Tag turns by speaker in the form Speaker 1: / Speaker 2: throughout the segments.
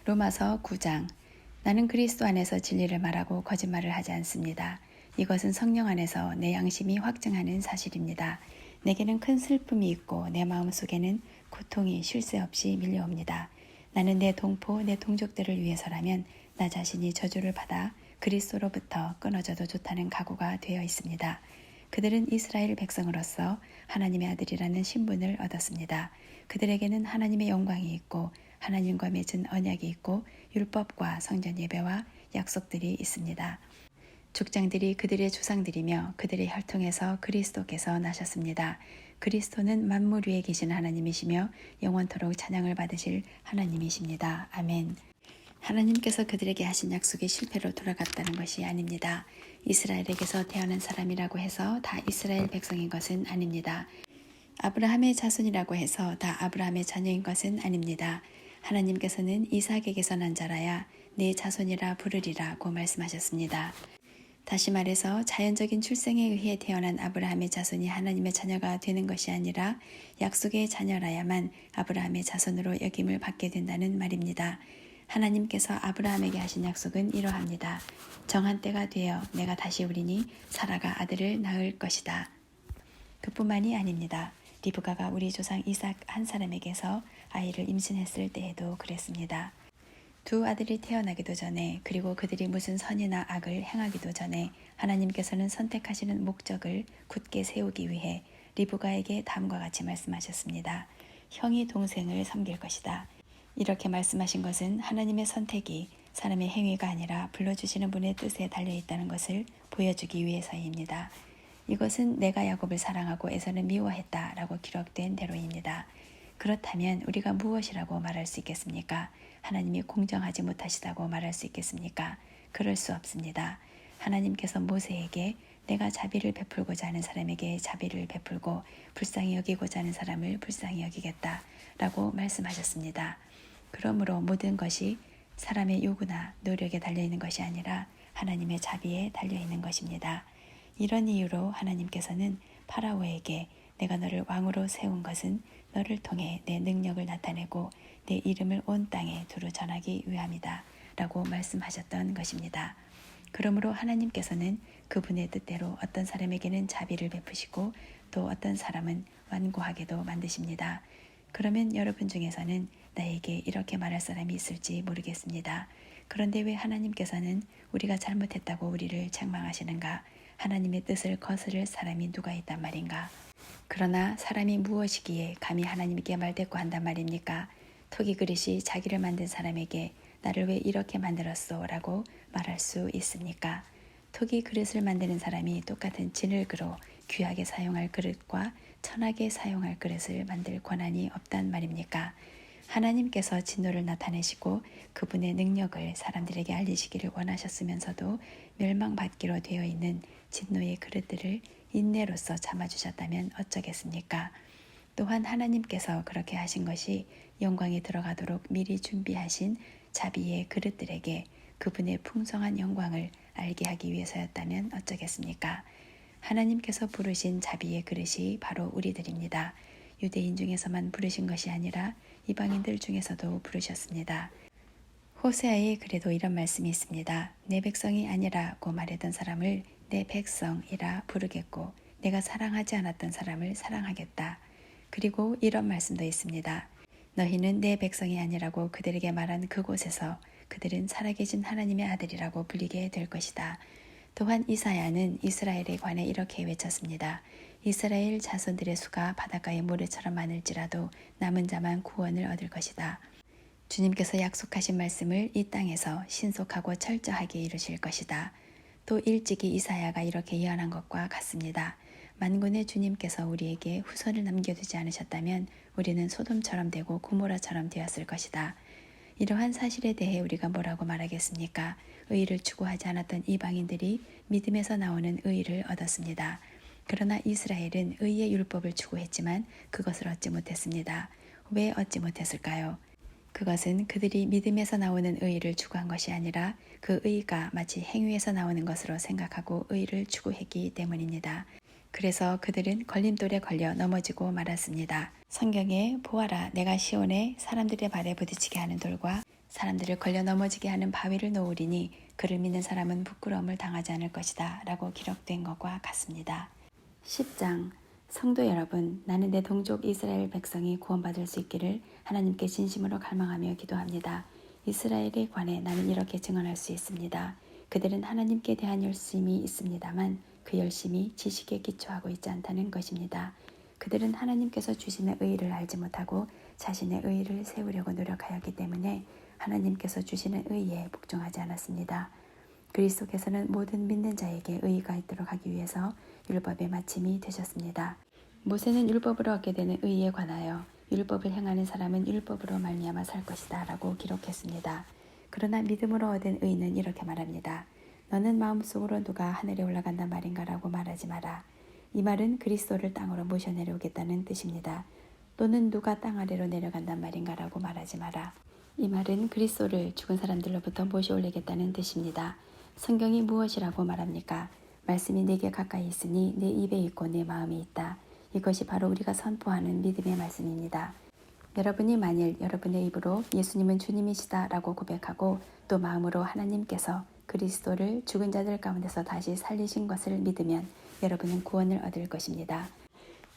Speaker 1: 로마서 9장. 나는 그리스도 안에서 진리를 말하고 거짓말을 하지 않습니다. 이것은 성령 안에서 내 양심이 확증하는 사실입니다. 내게는 큰 슬픔이 있고 내 마음속에는 고통이 쉴 새 없이 밀려옵니다. 나는 내 동포, 내 동족들을 위해서라면 나 자신이 저주를 받아 그리스도로부터 끊어져도 좋다는 각오가 되어 있습니다. 그들은 이스라엘 백성으로서 하나님의 아들이라는 신분을 얻었습니다. 그들에게는 하나님의 영광이 있고 하나님과 맺은 언약이 있고 율법과 성전 예배와 약속들이 있습니다. 족장들이 그들의 조상들이며 그들의 혈통에서 그리스도께서 나셨습니다. 그리스도는 만물 위에 계신 하나님이시며 영원토록 찬양을 받으실 하나님이십니다. 아멘. 하나님께서 그들에게 하신 약속이 실패로 돌아갔다는 것이 아닙니다. 이스라엘에게서 태어난 사람이라고 해서 다 이스라엘 백성인 것은 아닙니다. 아브라함의 자손이라고 해서 다 아브라함의 자녀인 것은 아닙니다. 하나님께서는 이삭에게서 난 자라야 네 자손이라 부르리라고 말씀하셨습니다. 다시 말해서 자연적인 출생에 의해 태어난 아브라함의 자손이 하나님의 자녀가 되는 것이 아니라 약속의 자녀라야만 아브라함의 자손으로 여김을 받게 된다는 말입니다. 하나님께서 아브라함에게 하신 약속은 이러합니다. 정한 때가 되어 내가 다시 오리니 사라가 아들을 낳을 것이다. 그뿐만이 아닙니다. 리브가가 우리 조상 이삭 한 사람에게서 아이를 임신했을 때에도 그랬습니다. 두 아들이 태어나기도 전에 그리고 그들이 무슨 선이나 악을 행하기도 전에 하나님께서는 선택하시는 목적을 굳게 세우기 위해 리브가에게 다음과 같이 말씀하셨습니다. 형이 동생을 섬길 것이다. 이렇게 말씀하신 것은 하나님의 선택이 사람의 행위가 아니라 불러주시는 분의 뜻에 달려있다는 것을 보여주기 위해서입니다. 이것은 내가 야곱을 사랑하고 에서는 미워했다 라고 기록된 대로입니다. 그렇다면 우리가 무엇이라고 말할 수 있겠습니까? 하나님이 공정하지 못하시다고 말할 수 있겠습니까? 그럴 수 없습니다. 하나님께서 모세에게 내가 자비를 베풀고자 하는 사람에게 자비를 베풀고 불쌍히 여기고자 하는 사람을 불쌍히 여기겠다 라고 말씀하셨습니다. 그러므로 모든 것이 사람의 요구나 노력에 달려있는 것이 아니라 하나님의 자비에 달려있는 것입니다. 이런 이유로 하나님께서는 파라오에게 내가 너를 왕으로 세운 것은 너를 통해 내 능력을 나타내고 내 이름을 온 땅에 두루 전하기 위함이다 라고 말씀하셨던 것입니다. 그러므로 하나님께서는 그분의 뜻대로 어떤 사람에게는 자비를 베푸시고 또 어떤 사람은 완고하게도 만드십니다. 그러면 여러분 중에서는 나에게 이렇게 말할 사람이 있을지 모르겠습니다. 그런데 왜 하나님께서는 우리가 잘못했다고 우리를 책망하시는가? 하나님의 뜻을 거스를 사람이 누가 있단 말인가? 그러나 사람이 무엇이기에 감히 하나님께 말대꾸 한단 말입니까? 토기 그릇이 자기를 만든 사람에게 나를 왜 이렇게 만들었소? 라고 말할 수 있습니까? 토기 그릇을 만드는 사람이 똑같은 진흙으로 귀하게 사용할 그릇과 천하게 사용할 그릇을 만들 권한이 없단 말입니까? 하나님께서 진노를 나타내시고 그분의 능력을 사람들에게 알리시기를 원하셨으면서도 멸망받기로 되어 있는 진노의 그릇들을 인내로서 참아주셨다면 어쩌겠습니까? 또한 하나님께서 그렇게 하신 것이 영광에 들어가도록 미리 준비하신 자비의 그릇들에게 그분의 풍성한 영광을 알게 하기 위해서였다면 어쩌겠습니까? 하나님께서 부르신 자비의 그릇이 바로 우리들입니다. 유대인 중에서만 부르신 것이 아니라 이방인들 중에서도 부르셨습니다. 호세아의 글에도 이런 말씀이 있습니다. 내 백성이 아니라고 말했던 사람을 내 백성이라 부르겠고 내가 사랑하지 않았던 사람을 사랑하겠다. 그리고 이런 말씀도 있습니다. 너희는 내 백성이 아니라고 그들에게 말한 그곳에서 그들은 살아계신 하나님의 아들이라고 불리게 될 것이다. 또한 이사야는 이스라엘에 관해 이렇게 외쳤습니다. 이스라엘 자손들의 수가 바닷가의 모래처럼 많을지라도 남은 자만 구원을 얻을 것이다. 주님께서 약속하신 말씀을 이 땅에서 신속하고 철저하게 이루실 것이다. 또 일찍이 이사야가 이렇게 예언한 것과 같습니다. 만군의 주님께서 우리에게 후손을 남겨두지 않으셨다면 우리는 소돔처럼 되고 고모라처럼 되었을 것이다. 이러한 사실에 대해 우리가 뭐라고 말하겠습니까? 의를 추구하지 않았던 이방인들이 믿음에서 나오는 의를 얻었습니다. 그러나 이스라엘은 의의 율법을 추구했지만 그것을 얻지 못했습니다. 왜 얻지 못했을까요? 그것은 그들이 믿음에서 나오는 의를 추구한 것이 아니라 그 의가 마치 행위에서 나오는 것으로 생각하고 의를 추구했기 때문입니다. 그래서 그들은 걸림돌에 걸려 넘어지고 말았습니다. 성경에 보아라 내가 시온에 사람들의 발에 부딪히게 하는 돌과 사람들을 걸려 넘어지게 하는 바위를 놓으리니 그를 믿는 사람은 부끄러움을 당하지 않을 것이다 라고 기록된 것과 같습니다. 10장 성도 여러분, 나는 내 동족 이스라엘 백성이 구원받을 수 있기를 하나님께 진심으로 갈망하며 기도합니다. 이스라엘에 관해 나는 이렇게 증언할 수 있습니다. 그들은 하나님께 대한 열심이 있습니다만 그 열심이 지식에 기초하고 있지 않다는 것입니다. 그들은 하나님께서 주시는 의의를 알지 못하고 자신의 의의를 세우려고 노력하였기 때문에 하나님께서 주시는 의의에 복종하지 않았습니다. 그리스도께서는 모든 믿는 자에게 의의가 있도록 하기 위해서 율법의 마침이 되셨습니다. 모세는 율법으로 얻게 되는 의의에 관하여 율법을 행하는 사람은 율법으로 말미암아 살 것이다 라고 기록했습니다. 그러나 믿음으로 얻은 의의는 이렇게 말합니다. 너는 마음속으로 누가 하늘에 올라간단 말인가 라고 말하지 마라. 이 말은 그리스도를 땅으로 모셔 내려오겠다는 뜻입니다. 또는 누가 땅 아래로 내려간단 말인가 라고 말하지 마라. 이 말은 그리스도를 죽은 사람들로부터 모셔 올리겠다는 뜻입니다. 성경이 무엇이라고 말합니까? 말씀이 내게 가까이 있으니 내 입에 있고 내 마음에 있다. 이것이 바로 우리가 선포하는 믿음의 말씀입니다. 여러분이 만일 여러분의 입으로 예수님은 주님이시다 라고 고백하고 또 마음으로 하나님께서 그리스도를 죽은 자들 가운데서 다시 살리신 것을 믿으면 여러분은 구원을 얻을 것입니다.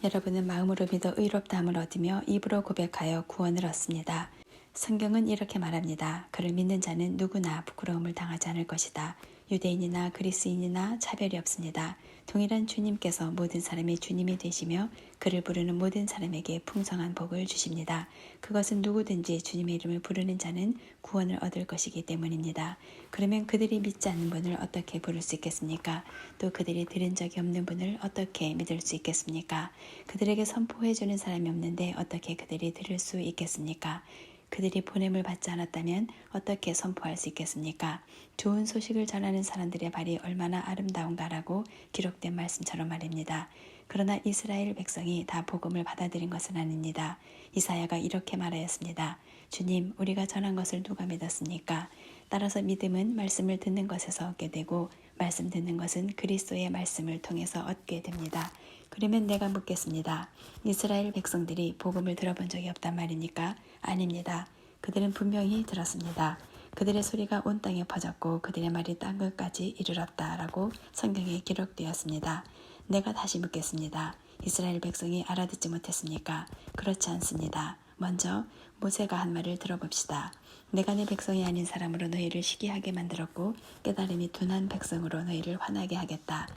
Speaker 1: 여러분은 마음으로 믿어 의롭다함을 얻으며 입으로 고백하여 구원을 얻습니다. 성경은 이렇게 말합니다. 그를 믿는 자는 누구나 부끄러움을 당하지 않을 것이다. 유대인이나 그리스인이나 차별이 없습니다. 동일한 주님께서 모든 사람의 주님이 되시며 그를 부르는 모든 사람에게 풍성한 복을 주십니다. 그것은 누구든지 주님의 이름을 부르는 자는 구원을 얻을 것이기 때문입니다. 그러면 그들이 믿지 않는 분을 어떻게 부를 수 있겠습니까? 또 그들이 들은 적이 없는 분을 어떻게 믿을 수 있겠습니까? 그들에게 선포해주는 사람이 없는데 어떻게 그들이 들을 수 있겠습니까? 그들이 보냄을 받지 않았다면 어떻게 선포할 수 있겠습니까? 좋은 소식을 전하는 사람들의 발이 얼마나 아름다운가라고 기록된 말씀처럼 말입니다. 그러나 이스라엘 백성이 다 복음을 받아들인 것은 아닙니다. 이사야가 이렇게 말하였습니다. 주님, 우리가 전한 것을 누가 믿었습니까? 따라서 믿음은 말씀을 듣는 것에서 얻게 되고 말씀 듣는 것은 그리스도의 말씀을 통해서 얻게 됩니다. 그러면 내가 묻겠습니다. 이스라엘 백성들이 복음을 들어본 적이 없단 말입니까? 아닙니다. 그들은 분명히 들었습니다. 그들의 소리가 온 땅에 퍼졌고 그들의 말이 땅 끝까지 이르렀다라고 성경에 기록되었습니다. 내가 다시 묻겠습니다. 이스라엘 백성이 알아듣지 못했습니까? 그렇지 않습니다. 먼저 모세가 한 말을 들어봅시다. 내가 내 백성이 아닌 사람으로 너희를 시기하게 만들었고 깨달음이 둔한 백성으로 너희를 화나게 하겠다.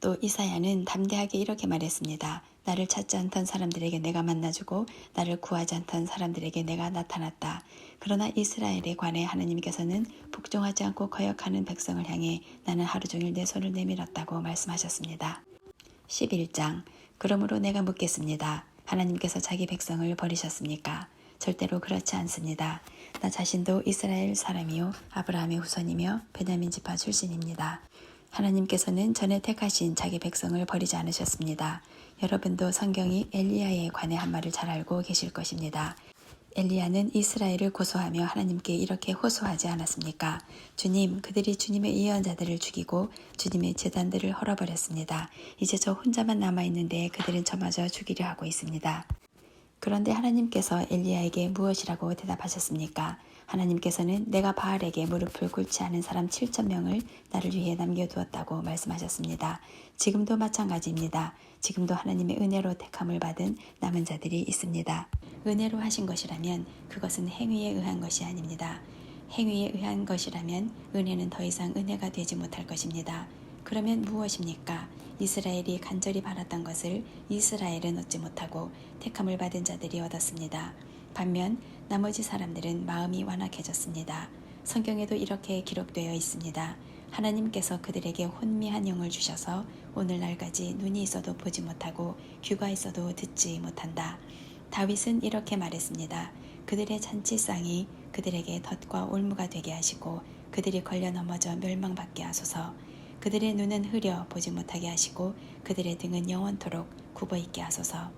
Speaker 1: 또 이사야는 담대하게 이렇게 말했습니다. 나를 찾지 않던 사람들에게 내가 만나주고 나를 구하지 않던 사람들에게 내가 나타났다. 그러나 이스라엘에 관해 하나님께서는 복종하지 않고 거역하는 백성을 향해 나는 하루 종일 내 손을 내밀었다고 말씀하셨습니다. 11장 그러므로 내가 묻겠습니다. 하나님께서 자기 백성을 버리셨습니까? 절대로 그렇지 않습니다. 나 자신도 이스라엘 사람이요 아브라함의 후손이며 베냐민 지파 출신입니다. 하나님께서는 전에 택하신 자기 백성을 버리지 않으셨습니다. 여러분도 성경이 엘리야에 관해 한 말을 잘 알고 계실 것입니다. 엘리야는 이스라엘을 고소하며 하나님께 이렇게 호소하지 않았습니까? 주님, 그들이 주님의 예언자들을 죽이고 주님의 제단들을 헐어버렸습니다. 이제 저 혼자만 남아있는데 그들은 저마저 죽이려 하고 있습니다. 그런데 하나님께서 엘리야에게 무엇이라고 대답하셨습니까? 하나님께서는 내가 바알에게 무릎을 꿇지 않은 사람 7,000명을 나를 위해 남겨두었다고 말씀하셨습니다. 지금도 마찬가지입니다. 지금도 하나님의 은혜로 택함을 받은 남은 자들이 있습니다. 은혜로 하신 것이라면 그것은 행위에 의한 것이 아닙니다. 행위에 의한 것이라면 은혜는 더 이상 은혜가 되지 못할 것입니다. 그러면 무엇입니까? 이스라엘이 간절히 바랐던 것을 이스라엘은 얻지 못하고 택함을 받은 자들이 얻었습니다. 반면 나머지 사람들은 마음이 완악해졌습니다. 성경에도 이렇게 기록되어 있습니다. 하나님께서 그들에게 혼미한 영을 주셔서 오늘날까지 눈이 있어도 보지 못하고 귀가 있어도 듣지 못한다. 다윗은 이렇게 말했습니다. 그들의 잔치상이 그들에게 덫과 올무가 되게 하시고 그들이 걸려 넘어져 멸망받게 하소서. 그들의 눈은 흐려 보지 못하게 하시고 그들의 등은 영원토록 굽어있게 하소서.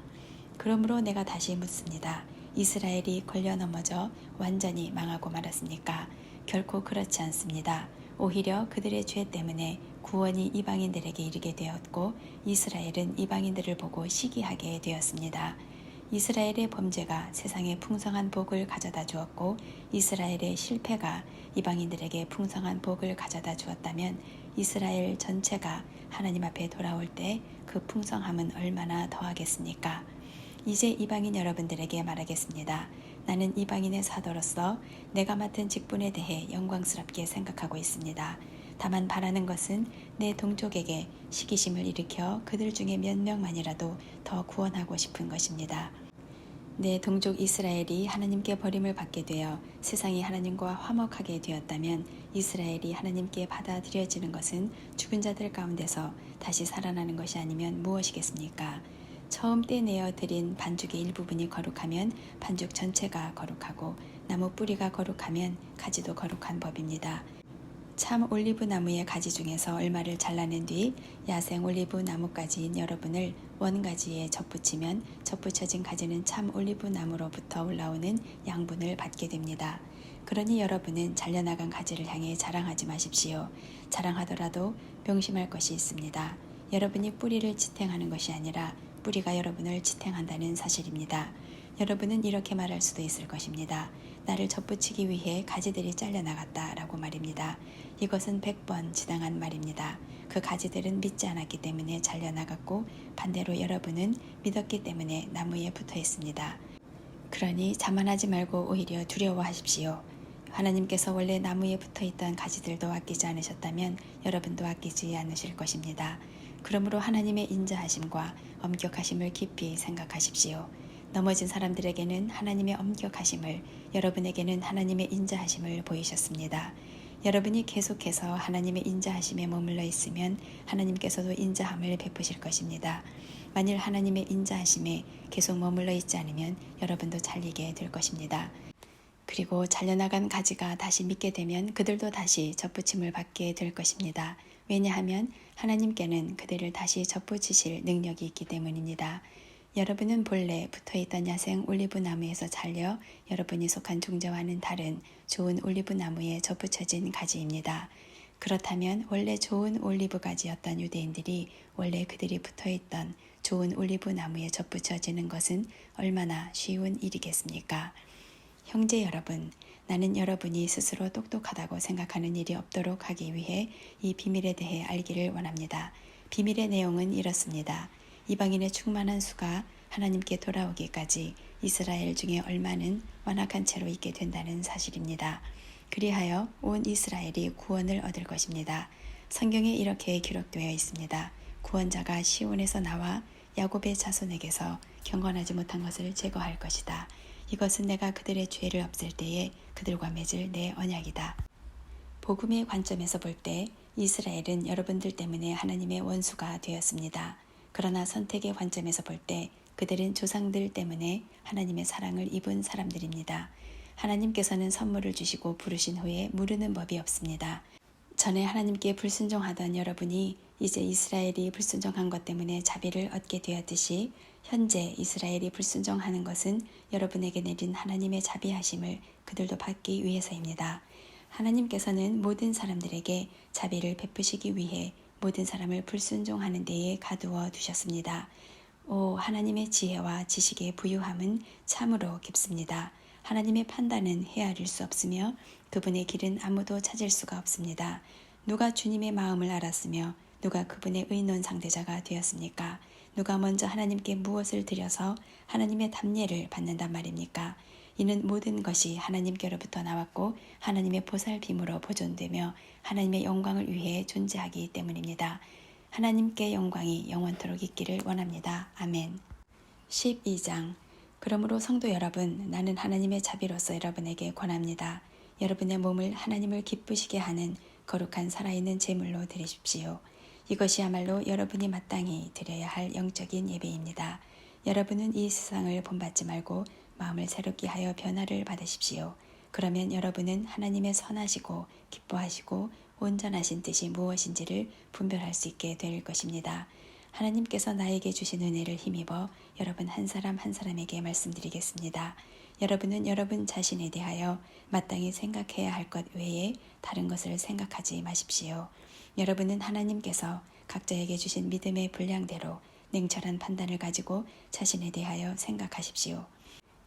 Speaker 1: 그러므로 내가 다시 묻습니다. 이스라엘이 걸려 넘어져 완전히 망하고 말았습니까? 결코 그렇지 않습니다. 오히려 그들의 죄 때문에 구원이 이방인들에게 이르게 되었고 이스라엘은 이방인들을 보고 시기하게 되었습니다. 이스라엘의 범죄가 세상에 풍성한 복을 가져다 주었고 이스라엘의 실패가 이방인들에게 풍성한 복을 가져다 주었다면 이스라엘 전체가 하나님 앞에 돌아올 때 그 풍성함은 얼마나 더하겠습니까? 이제 이방인 여러분들에게 말하겠습니다. 나는 이방인의 사도로서 내가 맡은 직분에 대해 영광스럽게 생각하고 있습니다. 다만 바라는 것은 내 동족에게 시기심을 일으켜 그들 중에 몇 명만이라도 더 구원하고 싶은 것입니다. 내 동족 이스라엘이 하나님께 버림을 받게 되어 세상이 하나님과 화목하게 되었다면 이스라엘이 하나님께 받아들여지는 것은 죽은 자들 가운데서 다시 살아나는 것이 아니면 무엇이겠습니까? 처음 떼내어 드린 반죽의 일부분이 거룩하면 반죽 전체가 거룩하고 나무 뿌리가 거룩하면 가지도 거룩한 법입니다. 참 올리브 나무의 가지 중에서 얼마를 잘라낸 뒤 야생 올리브 나무가지인 여러분을 원가지에 접붙이면 접붙여진 가지는 참 올리브 나무로부터 올라오는 양분을 받게 됩니다. 그러니 여러분은 잘려나간 가지를 향해 자랑하지 마십시오. 자랑하더라도 명심할 것이 있습니다. 여러분이 뿌리를 지탱하는 것이 아니라 뿌리가 여러분을 지탱한다는 사실입니다. 여러분은 이렇게 말할 수도 있을 것입니다. 나를 접붙이기 위해 가지들이 잘려나갔다 라고 말입니다. 이것은 100번 지당한 말입니다. 그 가지들은 믿지 않았기 때문에 잘려나갔고 반대로 여러분은 믿었기 때문에 나무에 붙어 있습니다. 그러니 자만하지 말고 오히려 두려워하십시오. 하나님께서 원래 나무에 붙어있던 가지들도 아끼지 않으셨다면 여러분도 아끼지 않으실 것입니다. 그러므로 하나님의 인자하심과 엄격하심을 깊이 생각하십시오. 넘어진 사람들에게는 하나님의 엄격하심을, 여러분에게는 하나님의 인자하심을 보이셨습니다. 여러분이 계속해서 하나님의 인자하심에 머물러 있으면 하나님께서도 인자함을 베푸실 것입니다. 만일 하나님의 인자하심에 계속 머물러 있지 않으면 여러분도 잘리게 될 것입니다. 그리고 잘려나간 가지가 다시 믿게 되면 그들도 다시 접붙임을 받게 될 것입니다. 왜냐하면 하나님께는 그들을 다시 접붙이실 능력이 있기 때문입니다. 여러분은 본래 붙어있던 야생 올리브 나무에서 잘려 여러분이 속한 종자와는 다른 좋은 올리브 나무에 접붙여진 가지입니다. 그렇다면 원래 좋은 올리브 가지였던 유대인들이 원래 그들이 붙어있던 좋은 올리브 나무에 접붙여지는 것은 얼마나 쉬운 일이겠습니까? 형제 여러분, 나는 여러분이 스스로 똑똑하다고 생각하는 일이 없도록 하기 위해 이 비밀에 대해 알기를 원합니다. 비밀의 내용은 이렇습니다. 이방인의 충만한 수가 하나님께 돌아오기까지 이스라엘 중에 얼마는 완악한 채로 있게 된다는 사실입니다. 그리하여 온 이스라엘이 구원을 얻을 것입니다. 성경에 이렇게 기록되어 있습니다. 구원자가 시온에서 나와 야곱의 자손에게서 경건하지 못한 것을 제거할 것이다. 이것은 내가 그들의 죄를 없앨 때에 그들과 맺을 내 언약이다. 복음의 관점에서 볼 때 이스라엘은 여러분들 때문에 하나님의 원수가 되었습니다. 그러나 선택의 관점에서 볼 때 그들은 조상들 때문에 하나님의 사랑을 입은 사람들입니다. 하나님께서는 선물을 주시고 부르신 후에 무르는 법이 없습니다. 전에 하나님께 불순종하던 여러분이 이제 이스라엘이 불순종한 것 때문에 자비를 얻게 되었듯이 현재 이스라엘이 불순종하는 것은 여러분에게 내린 하나님의 자비하심을 그들도 받기 위해서입니다. 하나님께서는 모든 사람들에게 자비를 베푸시기 위해 모든 사람을 불순종하는 데에 가두어 두셨습니다. 오, 하나님의 지혜와 지식의 부유함은 참으로 깊습니다. 하나님의 판단은 헤아릴 수 없으며 그분의 길은 아무도 찾을 수가 없습니다. 누가 주님의 마음을 알았으며 누가 그분의 의논 상대자가 되었습니까? 누가 먼저 하나님께 무엇을 드려서 하나님의 답례를 받는단 말입니까? 이는 모든 것이 하나님께로부터 나왔고 하나님의 보살핌으로 보존되며 하나님의 영광을 위해 존재하기 때문입니다. 하나님께 영광이 영원토록 있기를 원합니다. 아멘. 12장. 그러므로 성도 여러분, 나는 하나님의 자비로서 여러분에게 권합니다. 여러분의 몸을 하나님을 기쁘시게 하는 거룩한 살아있는 제물로 드리십시오. 이것이야말로 여러분이 마땅히 드려야 할 영적인 예배입니다. 여러분은 이 세상을 본받지 말고 마음을 새롭게 하여 변화를 받으십시오. 그러면 여러분은 하나님의 선하시고 기뻐하시고 온전하신 뜻이 무엇인지를 분별할 수 있게 될 것입니다. 하나님께서 나에게 주신 은혜를 힘입어 여러분 한 사람 한 사람에게 말씀드리겠습니다. 여러분은 여러분 자신에 대하여 마땅히 생각해야 할 것 외에 다른 것을 생각하지 마십시오. 여러분은 하나님께서 각자에게 주신 믿음의 분량대로 냉철한 판단을 가지고 자신에 대하여 생각하십시오.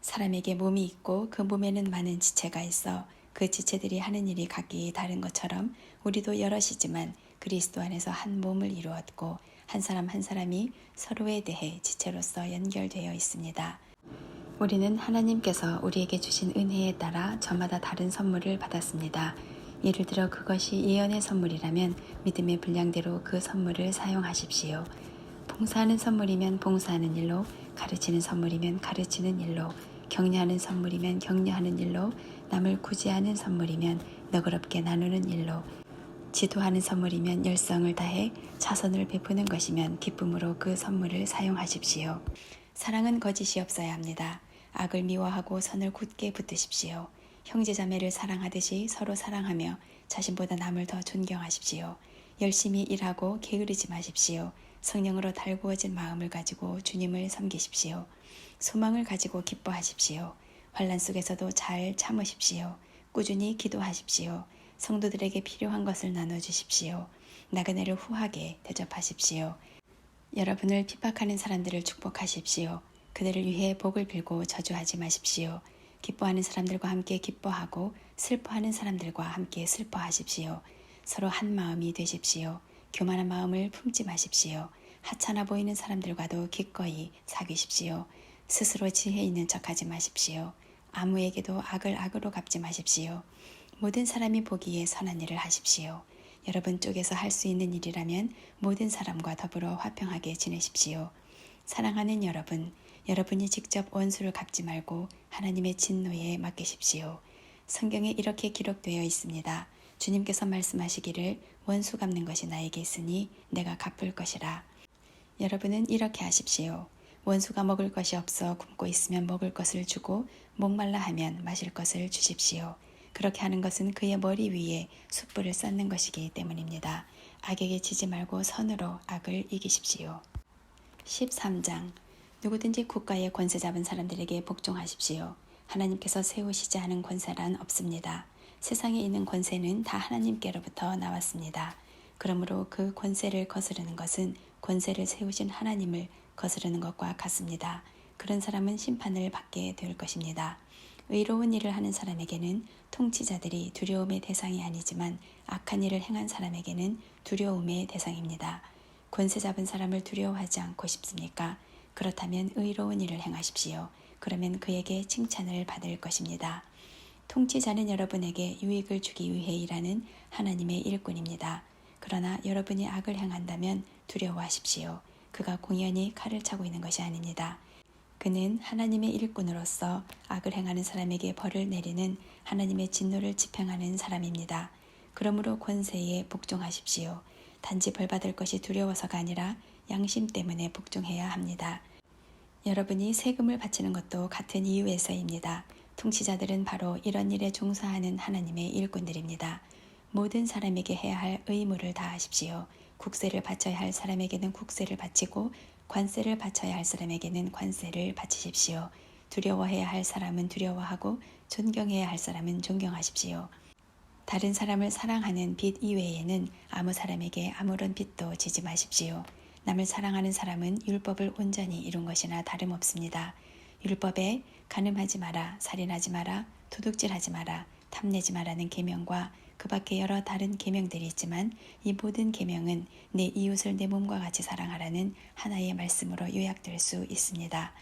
Speaker 1: 사람에게 몸이 있고 그 몸에는 많은 지체가 있어 그 지체들이 하는 일이 각기 다른 것처럼 우리도 여럿이지만 그리스도 안에서 한 몸을 이루었고 한 사람 한 사람이 서로에 대해 지체로서 연결되어 있습니다. 우리는 하나님께서 우리에게 주신 은혜에 따라 저마다 다른 선물을 받았습니다. 예를 들어 그것이 예언의 선물이라면 믿음의 분량대로 그 선물을 사용하십시오. 봉사하는 선물이면 봉사하는 일로, 가르치는 선물이면 가르치는 일로, 격려하는 선물이면 격려하는 일로, 남을 구제하는 선물이면 너그럽게 나누는 일로, 지도하는 선물이면 열성을 다해 자선을 베푸는 것이면 기쁨으로 그 선물을 사용하십시오. 사랑은 거짓이 없어야 합니다. 악을 미워하고 선을 굳게 붙드십시오. 형제자매를 사랑하듯이 서로 사랑하며 자신보다 남을 더 존경하십시오. 열심히 일하고 게으르지 마십시오. 성령으로 달구어진 마음을 가지고 주님을 섬기십시오. 소망을 가지고 기뻐하십시오. 환난 속에서도 잘 참으십시오. 꾸준히 기도하십시오. 성도들에게 필요한 것을 나눠주십시오. 나그네를 후하게 대접하십시오. 여러분을 핍박하는 사람들을 축복하십시오. 그들을 위해 복을 빌고 저주하지 마십시오. 기뻐하는 사람들과 함께 기뻐하고 슬퍼하는 사람들과 함께 슬퍼하십시오. 서로 한 마음이 되십시오. 교만한 마음을 품지 마십시오. 하찮아 보이는 사람들과도 기꺼이 사귀십시오. 스스로 지혜 있는 척하지 마십시오. 아무에게도 악을 악으로 갚지 마십시오. 모든 사람이 보기에 선한 일을 하십시오. 여러분 쪽에서 할 수 있는 일이라면 모든 사람과 더불어 화평하게 지내십시오. 사랑하는 여러분, 여러분이 직접 원수를 갚지 말고 하나님의 진노에 맡기십시오. 성경에 이렇게 기록되어 있습니다. 주님께서 말씀하시기를 원수 갚는 것이 나에게 있으니 내가 갚을 것이라. 여러분은 이렇게 하십시오. 원수가 먹을 것이 없어 굶고 있으면 먹을 것을 주고 목말라 하면 마실 것을 주십시오. 그렇게 하는 것은 그의 머리 위에 숯불을 쌓는 것이기 때문입니다. 악에게 지지 말고 선으로 악을 이기십시오. 13장 누구든지 국가의 권세 잡은 사람들에게 복종하십시오. 하나님께서 세우시지 않은 권세란 없습니다. 세상에 있는 권세는 다 하나님께로부터 나왔습니다. 그러므로 그 권세를 거스르는 것은 권세를 세우신 하나님을 거스르는 것과 같습니다. 그런 사람은 심판을 받게 될 것입니다. 의로운 일을 하는 사람에게는 통치자들이 두려움의 대상이 아니지만 악한 일을 행한 사람에게는 두려움의 대상입니다. 권세 잡은 사람을 두려워하지 않고 싶습니까? 그렇다면 의로운 일을 행하십시오. 그러면 그에게 칭찬을 받을 것입니다. 통치자는 여러분에게 유익을 주기 위해 일하는 하나님의 일꾼입니다. 그러나 여러분이 악을 행한다면 두려워하십시오. 그가 공연히 칼을 차고 있는 것이 아닙니다. 그는 하나님의 일꾼으로서 악을 행하는 사람에게 벌을 내리는 하나님의 진노를 집행하는 사람입니다. 그러므로 권세에 복종하십시오. 단지 벌받을 것이 두려워서가 아니라 양심 때문에 복종해야 합니다. 여러분이 세금을 바치는 것도 같은 이유에서입니다. 통치자들은 바로 이런 일에 종사하는 하나님의 일꾼들입니다. 모든 사람에게 해야 할 의무를 다하십시오. 국세를 바쳐야 할 사람에게는 국세를 바치고 관세를 바쳐야 할 사람에게는 관세를 바치십시오. 두려워해야 할 사람은 두려워하고 존경해야 할 사람은 존경하십시오. 다른 사람을 사랑하는 빚 이외에는 아무 사람에게 아무런 빚도 지지 마십시오. 남을 사랑하는 사람은 율법을 온전히 이룬 것이나 다름없습니다. 율법에 간음하지 마라, 살인하지 마라, 도둑질하지 마라, 탐내지 마라는 계명과 그 밖에 여러 다른 계명들이 있지만 이 모든 계명은 내 이웃을 내 몸과 같이 사랑하라는 하나의 말씀으로 요약될 수 있습니다.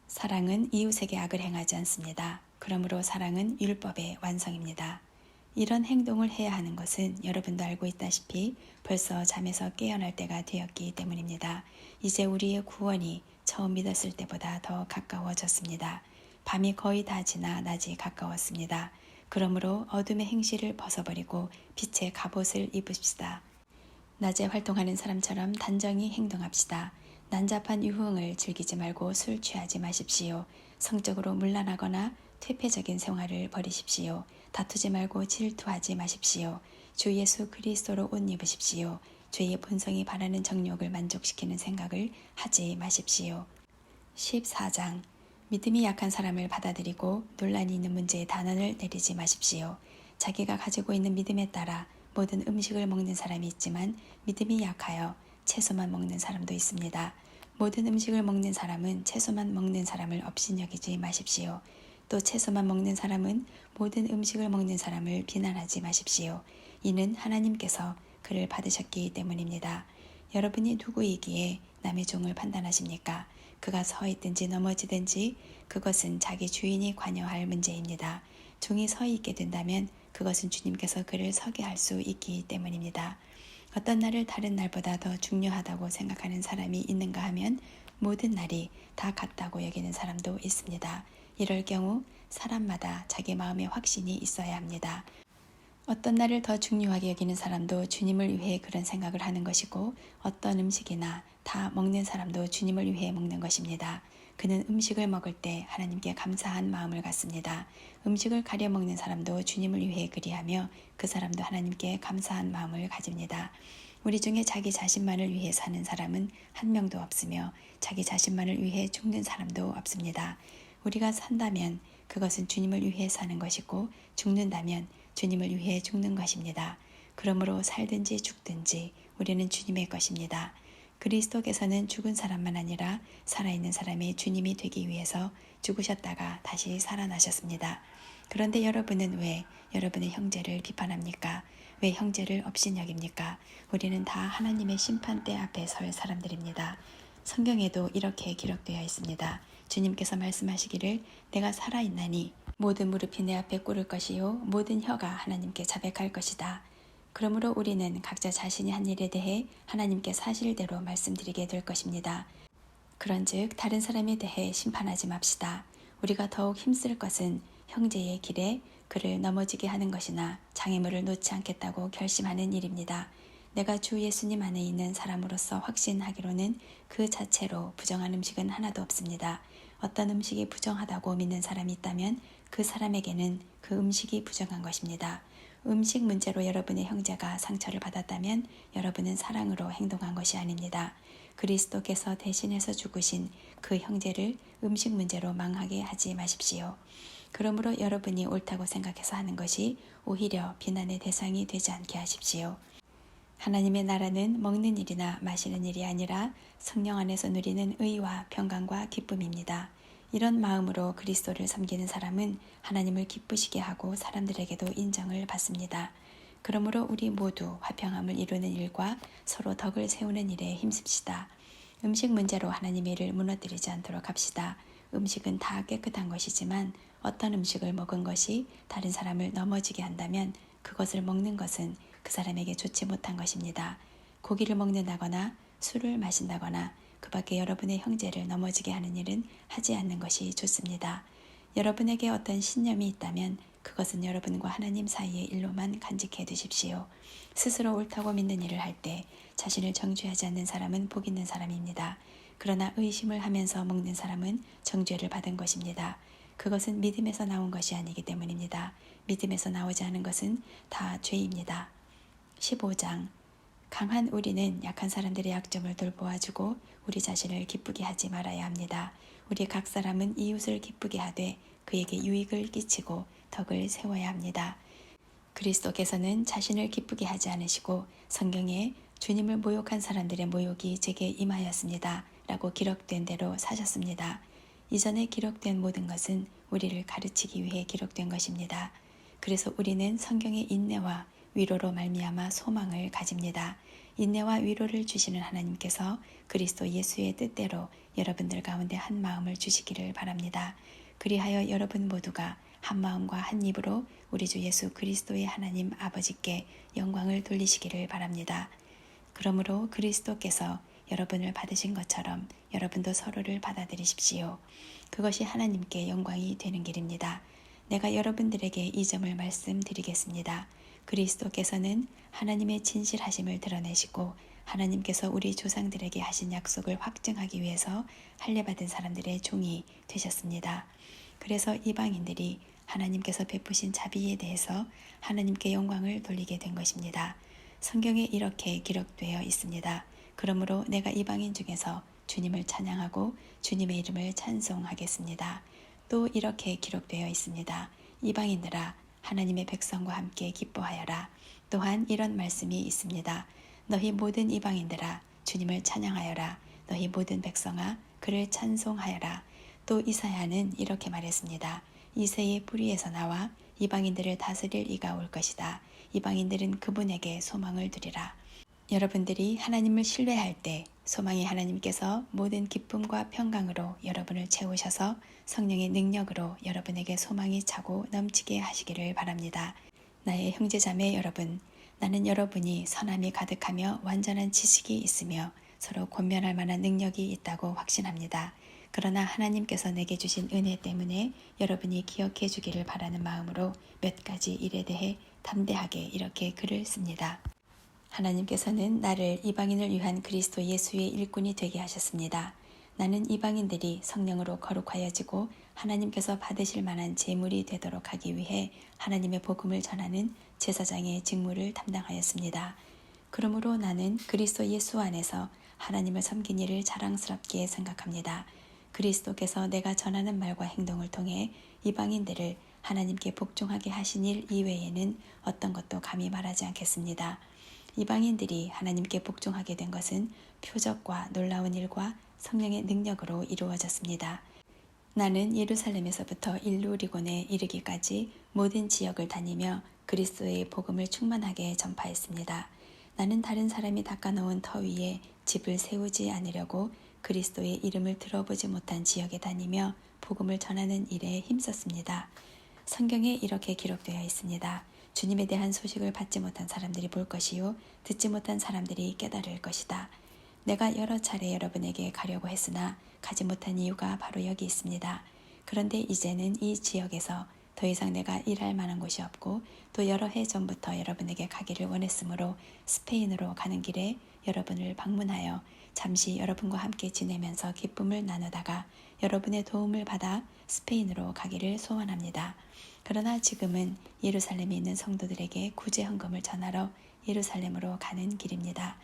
Speaker 1: 사랑은 이웃에게 악을 행하지 않습니다. 그러므로 사랑은 율법의 완성입니다. 이런 행동을 해야 하는 것은 여러분도 알고 있다시피 벌써 잠에서 깨어날 때가 되었기 때문입니다. 이제 우리의 구원이 처음 믿었을 때보다 더 가까워졌습니다. 밤이 거의 다 지나 낮이 가까웠습니다. 그러므로 어둠의 행실을 벗어버리고 빛의 갑옷을 입읍시다. 낮에 활동하는 사람처럼 단정히 행동합시다. 난잡한 유흥을 즐기지 말고 술 취하지 마십시오. 성적으로 문란하거나 퇴폐적인 생활을 버리십시오. 다투지 말고 질투하지 마십시오. 주 예수 그리스도로 옷 입으십시오. 죄의 본성이 바라는 정욕을 만족시키는 생각을 하지 마십시오. 14장 믿음이 약한 사람을 받아들이고 논란이 있는 문제에 단언을 내리지 마십시오. 자기가 가지고 있는 믿음에 따라 모든 음식을 먹는 사람이 있지만 믿음이 약하여 채소만 먹는 사람도 있습니다. 모든 음식을 먹는 사람은 채소만 먹는 사람을 업신여기지 마십시오. 또 채소만 먹는 사람은 모든 음식을 먹는 사람을 비난하지 마십시오. 이는 하나님께서 그를 받으셨기 때문입니다. 여러분이 누구이기에 남의 종을 판단하십니까? 그가 서 있든지 넘어지든지 그것은 자기 주인이 관여할 문제입니다. 종이 서 있게 된다면 그것은 주님께서 그를 서게 할 수 있기 때문입니다. 어떤 날을 다른 날보다 더 중요하다고 생각하는 사람이 있는가 하면 모든 날이 다 같다고 여기는 사람도 있습니다. 이럴 경우 사람마다 자기 마음의 확신이 있어야 합니다. 어떤 날을 더 중요하게 여기는 사람도 주님을 위해 그런 생각을 하는 것이고 어떤 음식이나 다 먹는 사람도 주님을 위해 먹는 것입니다. 그는 음식을 먹을 때 하나님께 감사한 마음을 갖습니다. 음식을 가려 먹는 사람도 주님을 위해 그리하며 그 사람도 하나님께 감사한 마음을 가집니다. 우리 중에 자기 자신만을 위해 사는 사람은 한 명도 없으며 자기 자신만을 위해 죽는 사람도 없습니다. 우리가 산다면 그것은 주님을 위해 사는 것이고 죽는다면 주님을 위해 죽는 것입니다. 그러므로 살든지 죽든지 우리는 주님의 것입니다. 그리스도께서는 죽은 사람만 아니라 살아있는 사람이 주님이 되기 위해서 죽으셨다가 다시 살아나셨습니다. 그런데 여러분은 왜 여러분의 형제를 비판합니까? 왜 형제를 업신여깁니까? 우리는 다 하나님의 심판대 앞에 설 사람들입니다. 성경에도 이렇게 기록되어 있습니다. 주님께서 말씀하시기를 내가 살아있나니 모든 무릎이 내 앞에 꿇을 것이요 모든 혀가 하나님께 자백할 것이다. 그러므로 우리는 각자 자신이 한 일에 대해 하나님께 사실대로 말씀드리게 될 것입니다. 그런즉 다른 사람에 대해 심판하지 맙시다. 우리가 더욱 힘쓸 것은 형제의 길에 그를 넘어지게 하는 것이나 장애물을 놓지 않겠다고 결심하는 일입니다. 내가 주 예수님 안에 있는 사람으로서 확신하기로는 그 자체로 부정한 음식은 하나도 없습니다. 어떤 음식이 부정하다고 믿는 사람이 있다면 그 사람에게는 그 음식이 부정한 것입니다. 음식 문제로 여러분의 형제가 상처를 받았다면 여러분은 사랑으로 행동한 것이 아닙니다. 그리스도께서 대신해서 죽으신 그 형제를 음식 문제로 망하게 하지 마십시오. 그러므로 여러분이 옳다고 생각해서 하는 것이 오히려 비난의 대상이 되지 않게 하십시오. 하나님의 나라는 먹는 일이나 마시는 일이 아니라 성령 안에서 누리는 의와 평강과 기쁨입니다. 이런 마음으로 그리스도를 섬기는 사람은 하나님을 기쁘시게 하고 사람들에게도 인정을 받습니다. 그러므로 우리 모두 화평함을 이루는 일과 서로 덕을 세우는 일에 힘씁시다. 음식 문제로 하나님의 일을 무너뜨리지 않도록 합시다. 음식은 다 깨끗한 것이지만 어떤 음식을 먹은 것이 다른 사람을 넘어지게 한다면 그것을 먹는 것은 그 사람에게 좋지 못한 것입니다. 고기를 먹는다거나 술을 마신다거나 그 밖에 여러분의 형제를 넘어지게 하는 일은 하지 않는 것이 좋습니다. 여러분에게 어떤 신념이 있다면 그것은 여러분과 하나님 사이의 일로만 간직해 두십시오. 스스로 옳다고 믿는 일을 할 때 자신을 정죄하지 않는 사람은 복 있는 사람입니다. 그러나 의심을 하면서 먹는 사람은 정죄를 받은 것입니다. 그것은 믿음에서 나온 것이 아니기 때문입니다. 믿음에서 나오지 않은 것은 다 죄입니다. 15장 강한 우리는 약한 사람들의 약점을 돌보아주고 우리 자신을 기쁘게 하지 말아야 합니다. 우리 각 사람은 이웃을 기쁘게 하되 그에게 유익을 끼치고 덕을 세워야 합니다. 그리스도께서는 자신을 기쁘게 하지 않으시고 성경에 주님을 모욕한 사람들의 모욕이 제게 임하였습니다. 라고 기록된 대로 사셨습니다. 이전에 기록된 모든 것은 우리를 가르치기 위해 기록된 것입니다. 그래서 우리는 성경의 인내와 위로로 말미암아 소망을 가집니다. 인내와 위로를 주시는 하나님께서 그리스도 예수의 뜻대로 여러분들 가운데 한 마음을 주시기를 바랍니다. 그리하여 여러분 모두가 한 마음과 한 입으로 우리 주 예수 그리스도의 하나님 아버지께 영광을 돌리시기를 바랍니다. 그러므로 그리스도께서 여러분을 받으신 것처럼 여러분도 서로를 받아들이십시오. 그것이 하나님께 영광이 되는 길입니다. 내가 여러분들에게 이 점을 말씀드리겠습니다. 그리스도께서는 하나님의 진실하심을 드러내시고 하나님께서 우리 조상들에게 하신 약속을 확증하기 위해서 할례받은 사람들의 종이 되셨습니다. 그래서 이방인들이 하나님께서 베푸신 자비에 대해서 하나님께 영광을 돌리게 된 것입니다. 성경에 이렇게 기록되어 있습니다. 그러므로 내가 이방인 중에서 주님을 찬양하고 주님의 이름을 찬송하겠습니다. 또 이렇게 기록되어 있습니다. 이방인들아 하나님의 백성과 함께 기뻐하여라. 또한 이런 말씀이 있습니다. 너희 모든 이방인들아 주님을 찬양하여라. 너희 모든 백성아 그를 찬송하여라. 또 이사야는 이렇게 말했습니다. 이새의 뿌리에서 나와 이방인들을 다스릴 이가 올 것이다. 이방인들은 그분에게 소망을 두리라. 여러분들이 하나님을 신뢰할 때 소망의 하나님께서 모든 기쁨과 평강으로 여러분을 채우셔서 성령의 능력으로 여러분에게 소망이 차고 넘치게 하시기를 바랍니다. 나의 형제자매 여러분, 나는 여러분이 선함이 가득하며 완전한 지식이 있으며 서로 권면할 만한 능력이 있다고 확신합니다. 그러나 하나님께서 내게 주신 은혜 때문에 여러분이 기억해 주기를 바라는 마음으로 몇 가지 일에 대해 담대하게 이렇게 글을 씁니다. 하나님께서는 나를 이방인을 위한 그리스도 예수의 일꾼이 되게 하셨습니다. 나는 이방인들이 성령으로 거룩하여지고 하나님께서 받으실 만한 제물이 되도록 하기 위해 하나님의 복음을 전하는 제사장의 직무를 담당하였습니다. 그러므로 나는 그리스도 예수 안에서 하나님을 섬긴 일을 자랑스럽게 생각합니다. 그리스도께서 내가 전하는 말과 행동을 통해 이방인들을 하나님께 복종하게 하신 일 이외에는 어떤 것도 감히 말하지 않겠습니다. 이방인들이 하나님께 복종하게 된 것은 표적과 놀라운 일과 성령의 능력으로 이루어졌습니다. 나는 예루살렘에서부터 일루리곤에 이르기까지 모든 지역을 다니며 그리스도의 복음을 충만하게 전파했습니다. 나는 다른 사람이 닦아놓은 터 위에 집을 세우지 않으려고 그리스도의 이름을 들어보지 못한 지역에 다니며 복음을 전하는 일에 힘썼습니다. 성경에 이렇게 기록되어 있습니다. 주님에 대한 소식을 받지 못한 사람들이 볼 것이요 듣지 못한 사람들이 깨달을 것이다. 내가 여러 차례 여러분에게 가려고 했으나 가지 못한 이유가 바로 여기 있습니다. 그런데 이제는 이 지역에서 더 이상 내가 일할 만한 곳이 없고 또 여러 해 전부터 여러분에게 가기를 원했으므로 스페인으로 가는 길에 여러분을 방문하여 잠시 여러분과 함께 지내면서 기쁨을 나누다가 여러분의 도움을 받아 스페인으로 가기를 소원합니다. 그러나 지금은 예루살렘에 있는 성도들에게 구제 헌금을 전하러 예루살렘으로 가는 길입니다.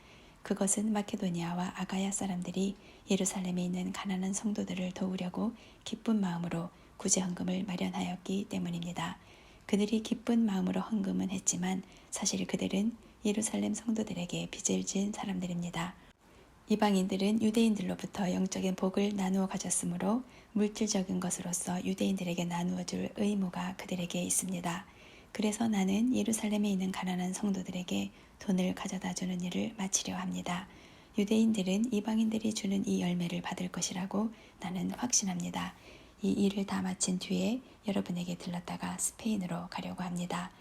Speaker 1: 그것은 마케도니아와 아가야 사람들이 예루살렘에 있는 가난한 성도들을 도우려고 기쁜 마음으로 구제 헌금을 마련하였기 때문입니다. 그들이 기쁜 마음으로 헌금은 했지만 사실 그들은 예루살렘 성도들에게 빚을 진 사람들입니다. 이방인들은 유대인들로부터 영적인 복을 나누어 가졌으므로 물질적인 것으로서 유대인들에게 나누어 줄 의무가 그들에게 있습니다. 그래서 나는 예루살렘에 있는 가난한 성도들에게 돈을 가져다 주는 일을 마치려 합니다. 유대인들은 이방인들이 주는 이 열매를 받을 것이라고 나는 확신합니다. 이 일을 다 마친 뒤에 여러분에게 들렀다가 스페인으로 가려고 합니다.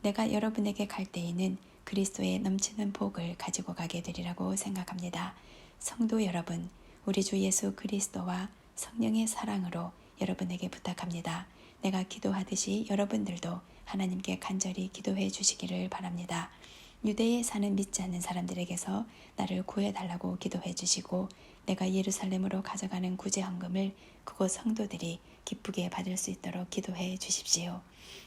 Speaker 1: 내가 여러분에게 갈 때에는 그리스도의 넘치는 복을 가지고 가게 되리라고 생각합니다. 성도 여러분, 우리 주 예수 그리스도와 성령의 사랑으로 여러분에게 부탁합니다. 내가 기도하듯이 여러분들도 하나님께 간절히 기도해 주시기를 바랍니다. 유대에 사는 믿지 않는 사람들에게서 나를 구해달라고 기도해 주시고 내가 예루살렘으로 가져가는 구제 헌금을 그곳 성도들이 기쁘게 받을 수 있도록 기도해 주십시오.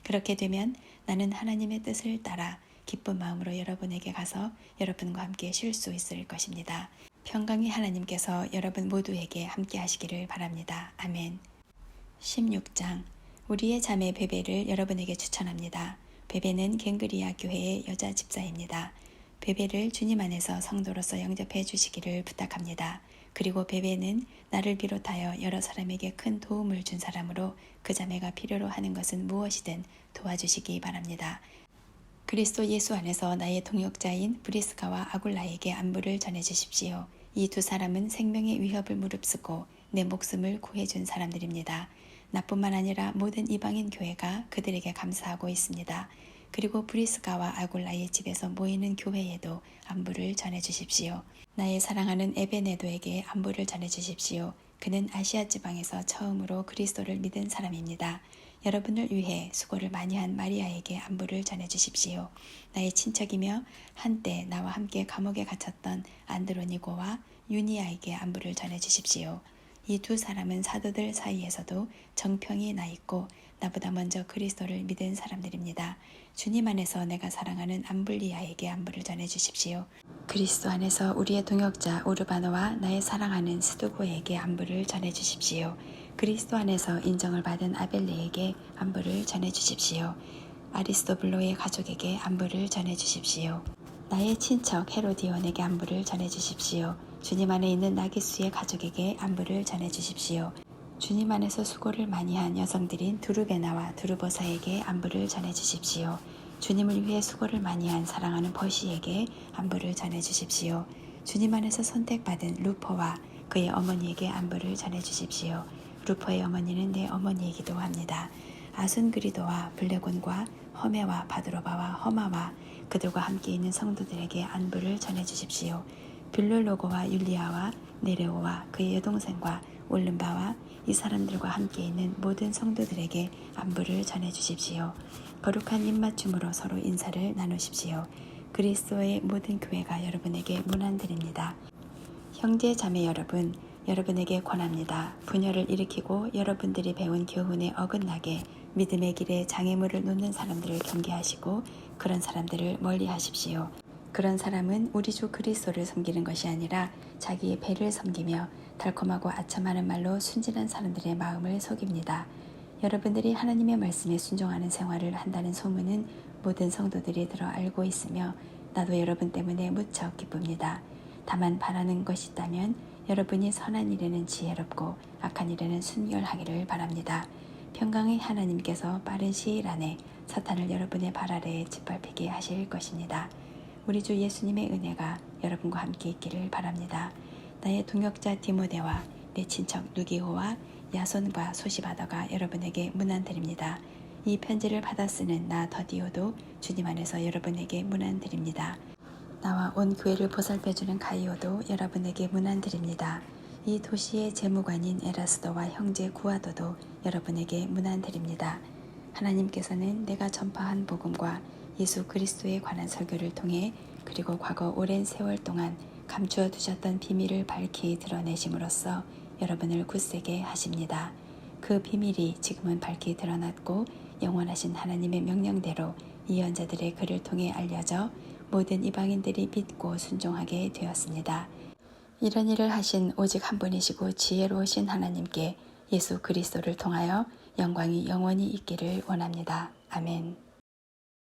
Speaker 1: 그렇게 되면 나는 하나님의 뜻을 따라 기쁜 마음으로 여러분에게 가서 여러분과 함께 쉴 수 있을 것입니다. 평강의 하나님께서 여러분 모두에게 함께 하시기를 바랍니다. 아멘. 16장 우리의 자매 베베를 여러분에게 추천합니다. 베베는 갱그리아 교회의 여자 집사입니다. 베베를 주님 안에서 성도로서 영접해 주시기를 부탁합니다. 그리고 베베는 나를 비롯하여 여러 사람에게 큰 도움을 준 사람으로 그 자매가 필요로 하는 것은 무엇이든 도와주시기 바랍니다. 그리스도 예수 안에서 나의 동역자인 브리스가와 아굴라에게 안부를 전해주십시오. 이 두 사람은 생명의 위협을 무릅쓰고 내 목숨을 구해준 사람들입니다. 나뿐만 아니라 모든 이방인 교회가 그들에게 감사하고 있습니다. 그리고 브리스가와 아굴라의 집에서 모이는 교회에도 안부를 전해주십시오. 나의 사랑하는 에베네도에게 안부를 전해주십시오. 그는 아시아 지방에서 처음으로 그리스도를 믿은 사람입니다. 여러분을 위해 수고를 많이 한 마리아에게 안부를 전해주십시오. 나의 친척이며 한때 나와 함께 감옥에 갇혔던 안드로니고와 유니아에게 안부를 전해주십시오. 이 두 사람은 사도들 사이에서도 정평이 나 있고 나보다 먼저 그리스도를 믿은 사람들입니다. 주님 안에서 내가 사랑하는 암블리아에게 안부를 전해주십시오. 그리스도 안에서 우리의 동역자 우르바노와 나의 사랑하는 스두고에게 안부를 전해주십시오. 그리스도 안에서 인정을 받은 아벨레에게 안부를 전해주십시오. 아리스토블로의 가족에게 안부를 전해주십시오. 나의 친척 헤로디온에게 안부를 전해주십시오. 주님 안에 있는 나기수의 가족에게 안부를 전해주십시오. 주님 안에서 수고를 많이 한 여성들인 두르베나와 두르보사에게 안부를 전해주십시오. 주님을 위해 수고를 많이 한 사랑하는 버시에게 안부를 전해주십시오. 주님 안에서 선택받은 루퍼와 그의 어머니에게 안부를 전해주십시오. 루퍼의 어머니는 내 어머니이기도 합니다. 아순그리도와 블레곤과 허메와 바드로바와 허마와 그들과 함께 있는 성도들에게 안부를 전해주십시오. 빌룰로고와 율리아와 네레오와 그의 여동생과 올른바와 이 사람들과 함께 있는 모든 성도들에게 안부를 전해주십시오. 거룩한 입맞춤으로 서로 인사를 나누십시오. 그리스도의 모든 교회가 여러분에게 문안드립니다. 형제 자매 여러분, 여러분에게 권합니다. 분열을 일으키고 여러분들이 배운 교훈에 어긋나게 믿음의 길에 장애물을 놓는 사람들을 경계하시고 그런 사람들을 멀리하십시오. 그런 사람은 우리 주 그리스도를 섬기는 것이 아니라 자기의 배를 섬기며 달콤하고 아첨하는 말로 순진한 사람들의 마음을 속입니다. 여러분들이 하나님의 말씀에 순종하는 생활을 한다는 소문은 모든 성도들이 들어 알고 있으며 나도 여러분 때문에 무척 기쁩니다. 다만 바라는 것이 있다면 여러분이 선한 일에는 지혜롭고 악한 일에는 순결하기를 바랍니다. 평강의 하나님께서 빠른 시일 안에 사탄을 여러분의 발 아래에 짓밟히게 하실 것입니다. 우리 주 예수님의 은혜가 여러분과 함께 있기를 바랍니다. 나의 동역자 디모데와 내 친척 누기호와 야손과 소시바더가 여러분에게 문안드립니다. 이 편지를 받아 쓰는 나 더디오도 주님 안에서 여러분에게 문안드립니다. 나와 온 교회를 보살펴주는 가이오도 여러분에게 문안드립니다. 이 도시의 재무관인 에라스도와 형제 구아도도 여러분에게 문안드립니다. 하나님께서는 내가 전파한 복음과 예수 그리스도에 관한 설교를 통해 그리고 과거 오랜 세월 동안 감추어 두셨던 비밀을 밝히 드러내심으로써 여러분을 굳세게 하십니다. 그 비밀이 지금은 밝히 드러났고 영원하신 하나님의 명령대로 예언자들의 글을 통해 알려져 모든 이방인들이 믿고 순종하게 되었습니다. 이런 일을 하신 오직 한 분이시고 지혜로우신 하나님께 예수 그리스도를 통하여 영광이 영원히 있기를 원합니다. 아멘.